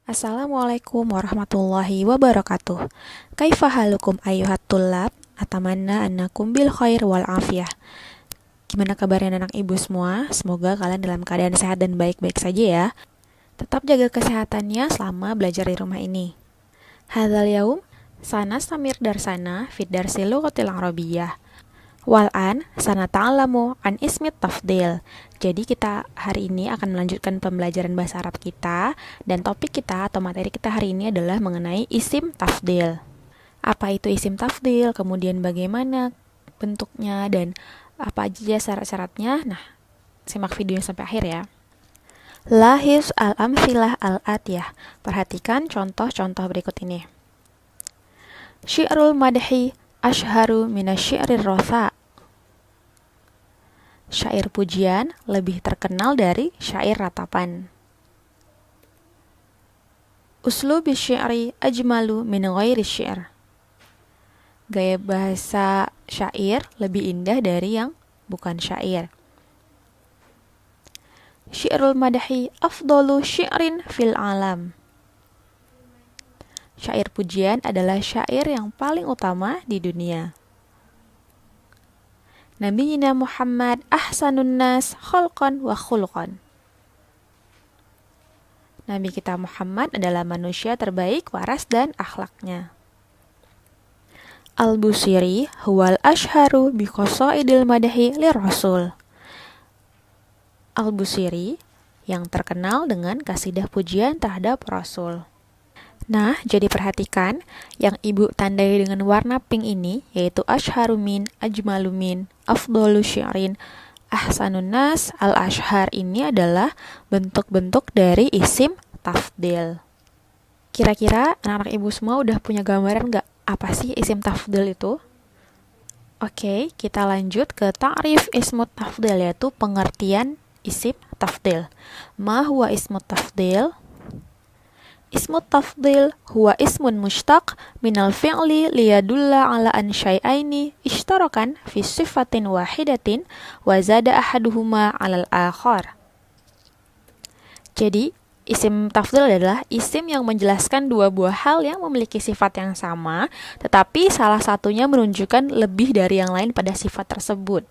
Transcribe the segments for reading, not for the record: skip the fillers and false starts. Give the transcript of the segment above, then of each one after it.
Assalamualaikum warahmatullahi wabarakatuh. Kaifa halukum ayyuhat tullab? Atamanna annakum bil khair wal afiyah. Gimana kabarnya anak ibu semua? Semoga kalian dalam keadaan sehat dan baik-baik saja ya. Tetap jaga kesehatannya selama belajar di rumah ini. Hadzal yaum sanastamir darsana fid darsi lughatil arabiyyah. Wal'an sana ta'alamu an ismit tafdil. Jadi kita hari ini akan melanjutkan pembelajaran bahasa Arab kita, dan topik kita atau materi kita hari ini adalah mengenai isim tafdil. Apa itu isim tafdil, kemudian bagaimana bentuknya, dan apa aja syarat-syaratnya. Nah, simak videonya sampai akhir ya. Lahis al-amthilah al-atiyah. Perhatikan contoh-contoh berikut ini. Syi'rul madhi ashharu minasyi'rir rotha. Syair pujian lebih terkenal dari syair ratapan. Uslubi syi'ri ajmalu min ghairi syi'r. Gaya bahasa syair lebih indah dari yang bukan syair. Syi'rul madhi afdalu syi'rin fil alam. Syair pujian adalah syair yang paling utama di dunia. Nabiyina Muhammad ahsanun nas khalqan wa khuluqan. Nabi kita Muhammad adalah manusia terbaik waras dan akhlaknya. Al-Busiri huwal ashharu bi qasaidil madhi lirrasul. Al-Busiri yang terkenal dengan kasidah pujian terhadap Rasul. Nah, jadi perhatikan yang ibu tandai dengan warna pink ini, yaitu ashharu min, ajmalu min, afdalu syi'rin, ahsanun nas, al-ashhar ini adalah bentuk-bentuk dari isim tafdil. Kira-kira anak-anak ibu semua udah punya gambaran nggak apa sih isim tafdil itu? Oke, kita lanjut ke ta'rif ismut tafdil, yaitu pengertian isim tafdil. Ma huwa ismut tafdil? Ismut tafdil huwa ismun mushtaq minal fi'li liyadulla ala an syai'aini ishtarakan fi sifatin wahidatin wa zada ahaduhuma 'alal akhar. Jadi, isim tafdil adalah isim yang menjelaskan dua buah hal yang memiliki sifat yang sama, tetapi salah satunya menunjukkan lebih dari yang lain pada sifat tersebut.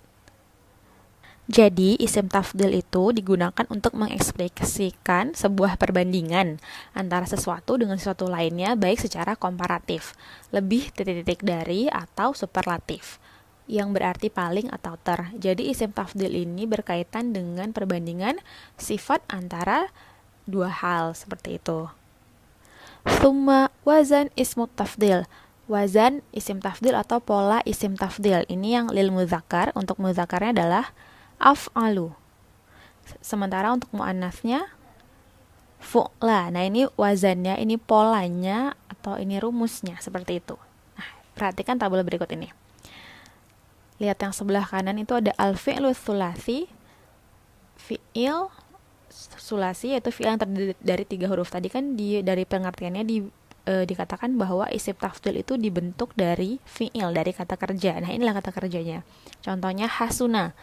Jadi, isim tafdil itu digunakan untuk mengekspresikan sebuah perbandingan antara sesuatu dengan sesuatu lainnya, baik secara komparatif, lebih titik-titik dari atau superlatif, yang berarti paling atau ter. Jadi, isim tafdil ini berkaitan dengan perbandingan sifat antara dua hal, seperti itu. Thumma wazan ismut tafdil. Wazan isim tafdil atau pola isim tafdil. Ini yang lil mudzakkar, untuk mudzakarnya adalah af'alu. Sementara untuk muannasnya fu'la. Nah, ini wazannya, ini polanya atau ini rumusnya seperti itu. Nah, perhatikan tabel berikut ini. Lihat yang sebelah kanan itu ada al-fi'lu tsulasi. Fi'il sulasi yaitu fi'il yang terdiri dari 3 huruf. Tadi kan dari pengertiannya dikatakan bahwa isim tafdil itu dibentuk dari fi'il, dari kata kerja. Nah, inilah kata kerjanya. Contohnya hasuna.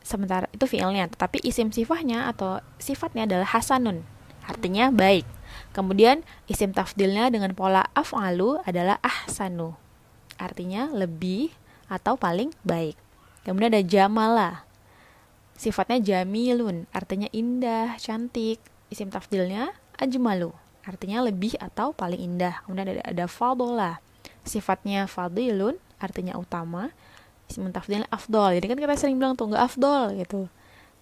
Sementara itu fiilnya, tetapi isim sifatnya atau sifatnya adalah hasanun, artinya baik. Kemudian isim tafdilnya dengan pola af'alu adalah ahsanu, artinya lebih atau paling baik. Kemudian ada jamala, sifatnya jamilun, artinya indah, cantik. Isim tafdilnya ajmalu, artinya lebih atau paling indah. Kemudian ada fadola, sifatnya fadilun, artinya utama. Isim tafdilnya afdol. Jadi kan kita sering bilang tuh nggak afdol gitu.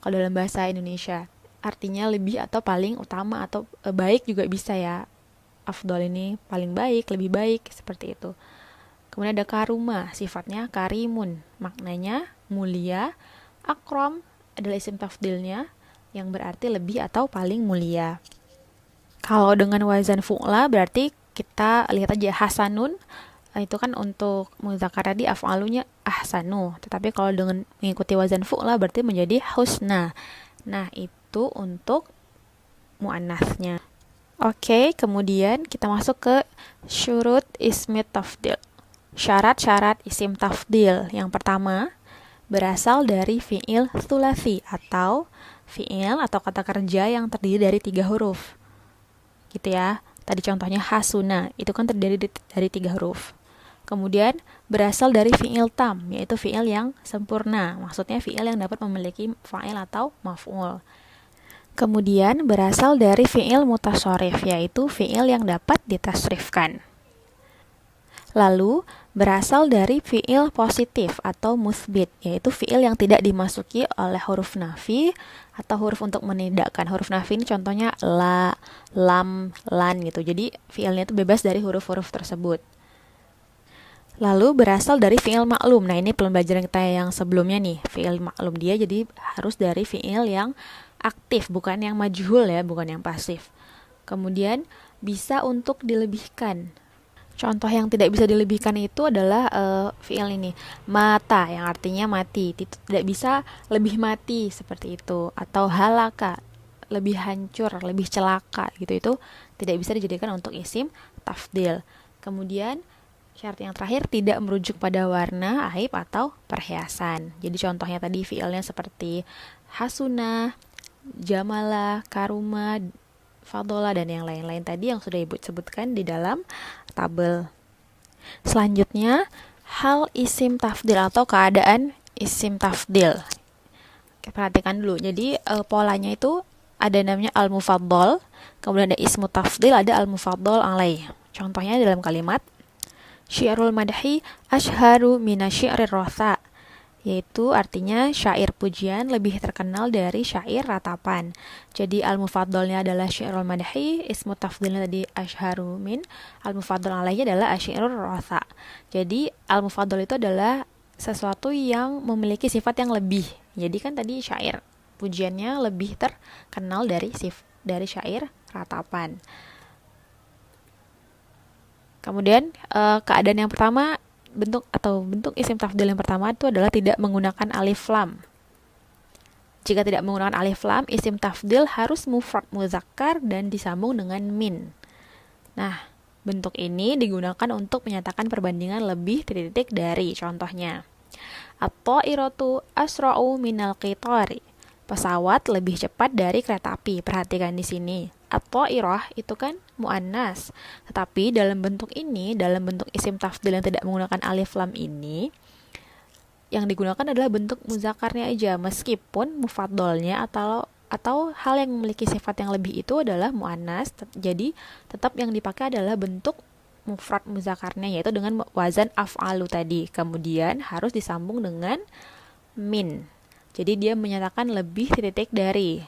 Kalau dalam bahasa Indonesia, artinya lebih atau paling utama atau baik juga bisa ya. Afdol ini paling baik, lebih baik, seperti itu. Kemudian ada karuma, sifatnya karimun, maknanya mulia. Akram adalah isim tafdilnya yang berarti lebih atau paling mulia. Kalau dengan wazan fu'la berarti kita lihat aja hasanun, itu kan untuk mudzakkar tadi af'alunya ahsanu, tetapi kalau dengan mengikuti wazan fu'la berarti menjadi husna. Nah, itu untuk muannasnya. Oke, kemudian kita masuk ke syurut ismi tafdil. Syarat-syarat isim tafdil. Yang pertama, berasal dari fi'il tsulasi atau fi'il atau kata kerja yang terdiri dari 3 huruf. gitu ya. Tadi contohnya hasuna, itu kan terdiri dari 3 huruf. Kemudian berasal dari fi'il tam, yaitu fi'il yang sempurna. Maksudnya fi'il yang dapat memiliki fa'il atau maf'ul. Kemudian berasal dari fi'il mutasorif, yaitu fi'il yang dapat ditasrifkan. Lalu berasal dari fi'il positif atau musbit, yaitu fi'il yang tidak dimasuki oleh huruf nafi atau huruf untuk menidakkan. Huruf nafi ini contohnya la, lam, lan gitu. Jadi fi'ilnya itu bebas dari huruf-huruf tersebut. Lalu berasal dari fi'il maklum. Nah, ini pembelajaran kita yang sebelumnya nih. Fi'il maklum dia jadi harus dari fi'il yang aktif, bukan yang majhul ya, bukan yang pasif. Kemudian bisa untuk dilebihkan. Contoh yang tidak bisa dilebihkan itu adalah fi'il ini, mata, yang artinya mati. Tidak bisa lebih mati seperti itu. Atau halaka, lebih hancur, lebih celaka gitu. Itu tidak bisa dijadikan untuk isim tafdil. Kemudian syarat yang terakhir tidak merujuk pada warna, aib, atau perhiasan. Jadi contohnya tadi fi'ilnya seperti hasuna, jamala, karuma, fadola, dan yang lain-lain tadi yang sudah Ibu sebutkan di dalam tabel. Selanjutnya, hal isim tafdil atau keadaan isim tafdil. Oke, perhatikan dulu. Jadi polanya itu ada namanya al-mufaddal, kemudian ada ismu tafdil, ada al-mufaddal alaih. Contohnya dalam kalimat syi'rul madhi ashharu mina syi'rir rotha, yaitu artinya syair pujian lebih terkenal dari syair ratapan. Jadi al-mufaddalnya adalah syi'rul madhi, ismu tafdilnya tadi ashharu min, al-mufaddal alaihnya adalah asyi'rur rotha. Jadi al-mufaddal itu adalah sesuatu yang memiliki sifat yang lebih. Jadi kan tadi syair pujiannya lebih terkenal dari syair ratapan. Kemudian keadaan yang pertama, bentuk isim tafdil yang pertama itu adalah tidak menggunakan alif lam. Jika tidak menggunakan alif lam, isim tafdil harus mufrad muzakkar dan disambung dengan min. Nah, bentuk ini digunakan untuk menyatakan perbandingan lebih titik-titik dari. Contohnya, at-ta'iratu asra'u minal qitari. Pesawat lebih cepat dari kereta api. Perhatikan di sini. At-ta'irah itu kan muannas. Tetapi dalam bentuk ini, dalam bentuk isim tafdil yang tidak menggunakan alif lam ini, yang digunakan adalah bentuk muzakarnya aja, meskipun mufaddalnya atau hal yang memiliki sifat yang lebih itu adalah muannas. Jadi tetap yang dipakai adalah bentuk mufrad muzakarnya, yaitu dengan wazan af'alu tadi. Kemudian harus disambung dengan min. Jadi dia menyatakan lebih titik dari.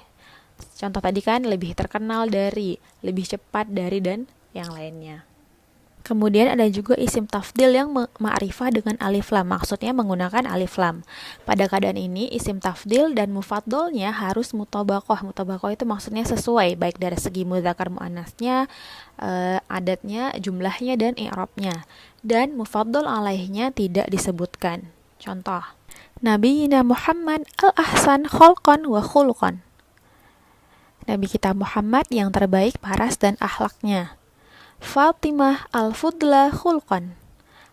Contoh tadi kan lebih terkenal dari, lebih cepat dari, dan yang lainnya. Kemudian ada juga isim tafdil yang ma'rifah dengan alif lam, maksudnya menggunakan alif lam. Pada keadaan ini isim tafdil dan mufaddalnya harus mutabaqah. Mutabaqah itu maksudnya sesuai, baik dari segi muzakkar muannasnya, adatnya, jumlahnya, dan i'rabnya. Dan mufaddal alaihnya tidak disebutkan. Contoh, Nabiyina Muhammad al-ahsan khalqan wa khuluqan. Nabi kita Muhammad yang terbaik paras dan akhlaknya. Fatimah al-fudla khulqan.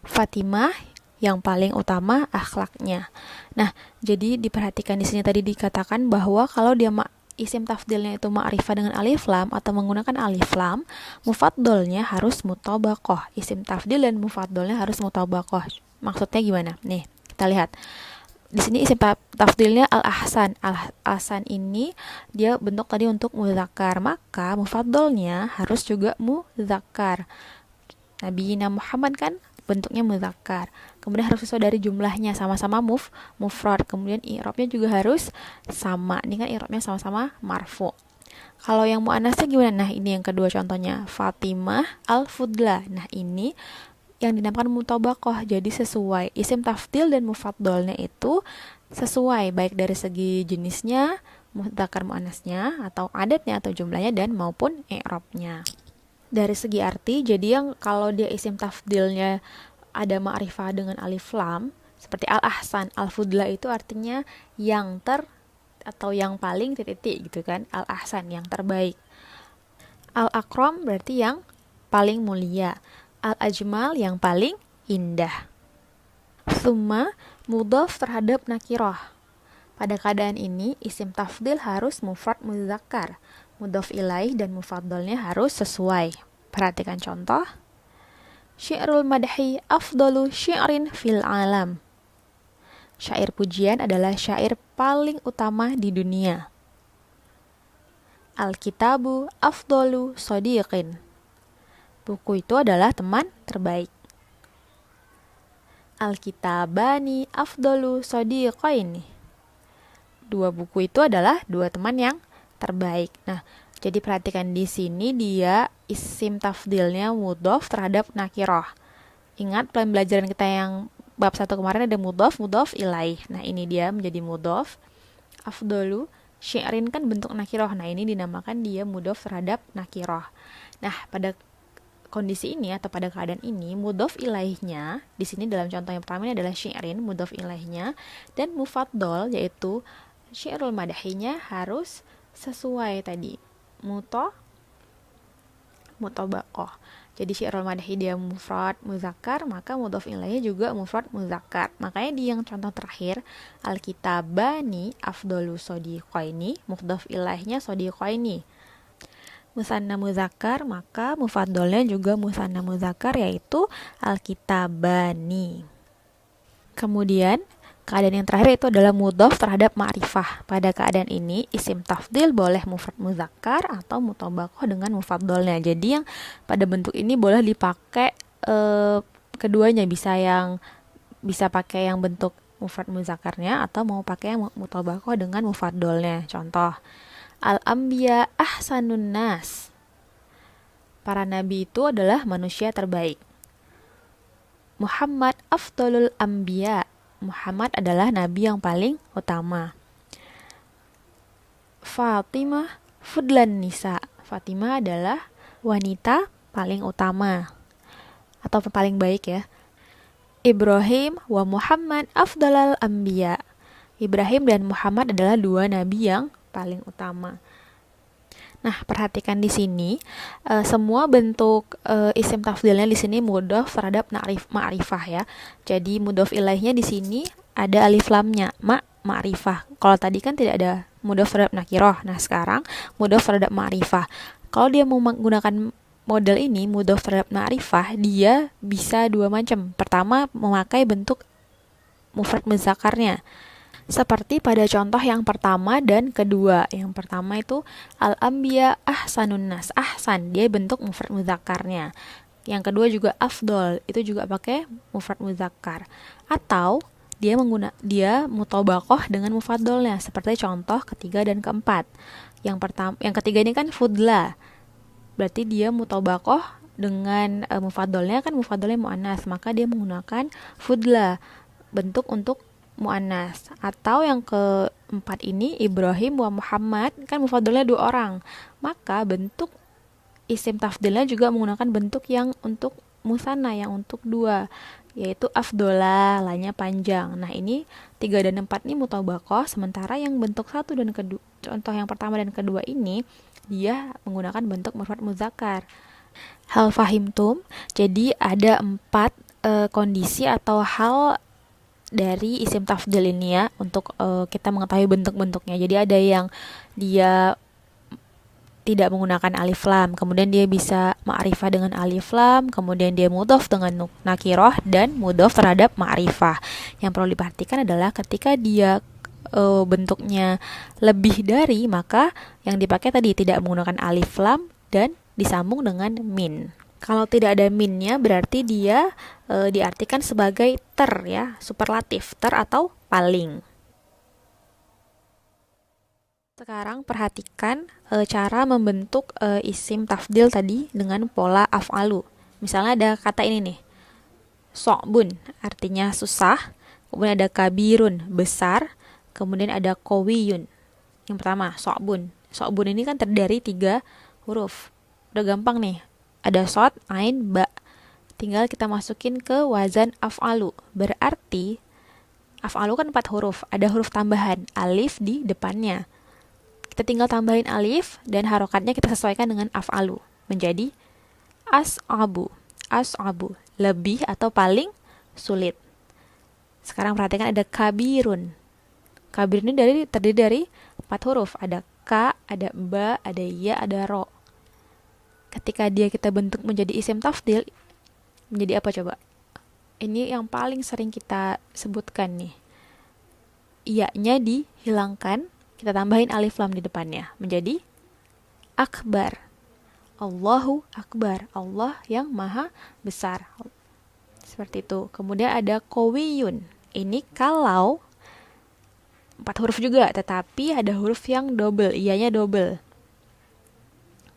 Fatimah yang paling utama akhlaknya. Nah, jadi diperhatikan di sini tadi dikatakan bahwa kalau dia isim tafdilnya itu ma'rifah dengan alif lam atau menggunakan alif lam, mufaddalnya harus mutabaqah. Isim tafdil dan mufaddalnya harus mutabaqah. Maksudnya gimana? Nih, kita lihat. Di sini isim tafdilnya al-ahsan. Al-ahsan ini dia bentuk tadi untuk muzakkar, maka mufaddalnya harus juga muzakkar. Nabiyina Muhammad kan bentuknya muzakkar. Kemudian harus sesuai dari jumlahnya, sama-sama mufrad. Kemudian i'rabnya juga harus sama. Ini kan i'rabnya sama-sama marfu. Kalau yang muannasnya gimana? Nah, ini yang kedua contohnya. Fatimah al-fudla. Nah, ini yang dinamakan mutabaqah, jadi sesuai. Isim tafdil dan mufaddalnya itu sesuai, baik dari segi jenisnya, mudzakkar muannasnya, atau adatnya atau jumlahnya, dan maupun i'rabnya. Dari segi arti, jadi yang kalau dia isim tafdilnya ada ma'rifah dengan alif lam, seperti al-ahsan, al-fudla itu artinya yang atau yang paling titik gitu kan. Al-ahsan yang terbaik. Al-akram berarti yang paling mulia. Al-ajmal yang paling indah. Summa mudhaf terhadap nakirah. Pada keadaan ini isim tafdil harus mufrad muzakkar. Mudhof ilaih dan mufaddalnya harus sesuai. Perhatikan contoh. Syi'rul madhi afdalu syi'rin fil alam. Syair pujian adalah syair paling utama di dunia. Al-kitabu afdalu sodiqin. Buku itu adalah teman terbaik. Al-kitabani afdalu sodiqaini. Dua buku itu adalah dua teman yang terbaik. Nah, jadi perhatikan di sini dia isim tafdilnya mudhof terhadap nakiroh. Ingat pembelajaran kita yang bab 1 kemarin ada mudhof, mudhof ilaih. Nah, ini dia menjadi mudhof. Afdalu syi'rin kan bentuk nakiroh. Nah, ini dinamakan dia mudhof terhadap nakiroh. Nah, pada kondisi ini atau pada keadaan ini mudhof ilaihnya di sini dalam contoh yang pertama ini adalah syi'rin, mudhof ilaihnya, dan mufaddal yaitu syi'rul madahinya harus sesuai tadi mutobaqoh. Jadi syi'rul madahi dia mufrad muzakkar, maka mudhof ilaihnya juga mufrad muzakkar. Makanya di yang contoh terakhir al-kitabani afdalu sodiqaini, mudhof ilaihnya sodiqaini. Musanna muzakkar, maka mufaddalnya juga musanna muzakkar yaitu al-kitabani. Kemudian keadaan yang terakhir itu adalah mudhof terhadap ma'rifah. Pada keadaan ini isim tafdil boleh mufrad muzakkar atau mutobaqoh dengan mufaddalnya. Jadi yang pada bentuk ini boleh dipakai keduanya, bisa pakai yang bentuk mufrad muzakkarnya atau mau pakai yang mutobaqoh dengan mufaddalnya. Contoh, al-anbiya ahsanun nas. Para nabi itu adalah manusia terbaik. Muhammad afdalul anbiya. Muhammad adalah nabi yang paling utama. Fatimah fudlan nisa. Fatimah adalah wanita paling utama atau paling baik ya. Ibrahim wa Muhammad afdalal anbiya. Ibrahim dan Muhammad adalah dua nabi yang paling utama. Nah, perhatikan di sini semua bentuk isim tafdilnya di sini mudhof terhadap ma'rifah ya. Jadi mudhof ilaihnya di sini ada alif lamnya, ma'rifah. Kalau tadi kan tidak ada mudhof terhadap nakiroh. Nah, sekarang mudhof terhadap ma'rifah. Kalau dia mau menggunakan model ini mudhof terhadap ma'rifah, dia bisa dua macam. Pertama, memakai bentuk mufrad muzakkarnya. Seperti pada contoh yang pertama dan kedua. Yang pertama itu al-anbiya ahsanun nas. Ahsan, dia bentuk mufrad muzakkarnya. Yang kedua juga afdol, itu juga pakai mufrad muzakkar. Atau dia mutobaqoh dengan mufaddalnya, seperti contoh ketiga dan keempat. Yang ketiga ini kan fudla. Berarti dia mutobaqoh dengan mufaddalnya, kan mufaddalnya muannas, maka dia menggunakan fudla, bentuk untuk muannas. Atau yang keempat ini Ibrahim wa Muhammad, kan mufaddalnya dua orang, maka bentuk isim tafdilnya juga menggunakan bentuk yang untuk musanna, yang untuk dua, yaitu afdola, lanya panjang. Nah, ini 3 dan 4 ini mutobaqoh, sementara yang bentuk 1 dan kedua, contoh yang pertama dan kedua ini dia menggunakan bentuk mufrad muzakkar. Hal fahimtum. Jadi ada 4 kondisi atau hal dari isim tafdil ini ya, untuk kita mengetahui bentuk-bentuknya. Jadi ada yang dia tidak menggunakan alif lam, kemudian dia bisa ma'rifah dengan alif lam, kemudian dia mudhof dengan nakiroh, dan mudhof terhadap ma'rifah. Yang perlu diperhatikan adalah ketika dia bentuknya lebih dari, maka yang dipakai tadi tidak menggunakan alif lam dan disambung dengan min. Kalau tidak ada minnya berarti dia diartikan sebagai ter ya, superlatif, ter atau paling. Sekarang perhatikan cara membentuk isim tafdil tadi dengan pola af'alu. Misalnya ada kata ini nih, so'bun, artinya susah. Kemudian ada kabirun, besar. Kemudian ada kowiyun. Yang pertama, so'bun. So'bun ini kan terdiri 3 huruf. Udah gampang nih. Ada sod, ain, ba. Tinggal kita masukin ke wazan af'alu. Berarti af'alu kan 4 huruf. Ada huruf tambahan, alif di depannya. Kita tinggal tambahin alif dan harokatnya kita sesuaikan dengan af'alu. Menjadi as'abu. As'abu, lebih atau paling sulit. Sekarang perhatikan ada kabirun. Kabir ini terdiri dari 4 huruf. Ada ka, ada ba, ada ya, ada ro. Ketika dia kita bentuk menjadi isim tafdil, menjadi apa coba? Ini yang paling sering kita sebutkan nih. Iya-nya dihilangkan, kita tambahin alif lam di depannya, menjadi akbar. Allahu akbar, Allah yang maha besar. Seperti itu. Kemudian ada qawiyun. Ini kalau 4 huruf juga, tetapi ada huruf yang double, iyanya double.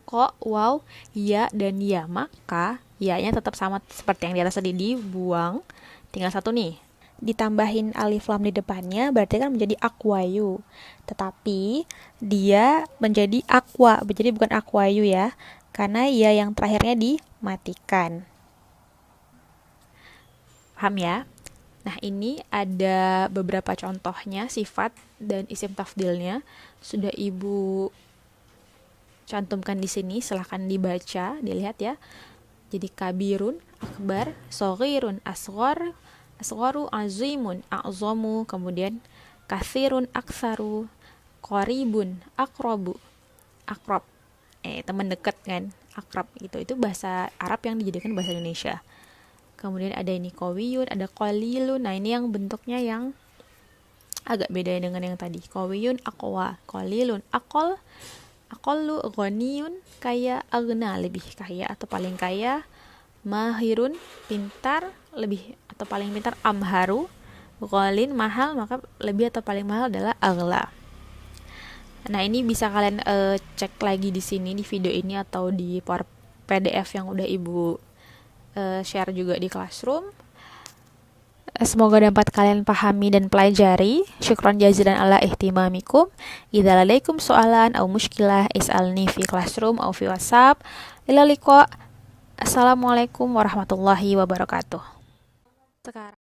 Ko, waw, ya, dan ya. Maka ya-nya tetap sama seperti yang di atas tadi, dibuang. Tinggal satu nih. Ditambahin alif lam di depannya, berarti kan menjadi akwayu. Tetapi dia menjadi akwa, jadi bukan akwayu ya. Karena ya yang terakhirnya dimatikan. Paham ya? Nah, ini ada beberapa contohnya sifat dan isim tafdilnya. Sudah Ibu cantumkan di sini, silahkan dibaca, dilihat ya. Jadi kabirun, akbar, soghirun, asghar, asgharu, azimun, a'zamu, kemudian kathirun, aksaru, qaribun, aqrabu, akrab. Teman dekat kan, akrab gitu. Itu bahasa Arab yang dijadikan bahasa Indonesia. Kemudian ada ini qawiyun, ada qalilun. Nah, ini yang bentuknya yang agak beda dengan yang tadi. Qawiyun, aqwa, qalilun, aqal, aqallu, ghaniyun, kaya, aghna, lebih kaya atau paling kaya, mahirun, pintar, lebih atau paling pintar, amharu, ghalin, mahal, maka lebih atau paling mahal adalah aghla. Nah, ini bisa kalian cek lagi di sini di video ini atau di PDF yang udah Ibu share juga di Classroom. Semoga dapat kalian pahami dan pelajari. Syukron jazilan ala ihtimamikum. Idza ladaikum soalan atau muskilah is'alni fi Classroom atau fi WhatsApp. Ila liqa. Assalamualaikum warahmatullahi wabarakatuh. Sekarang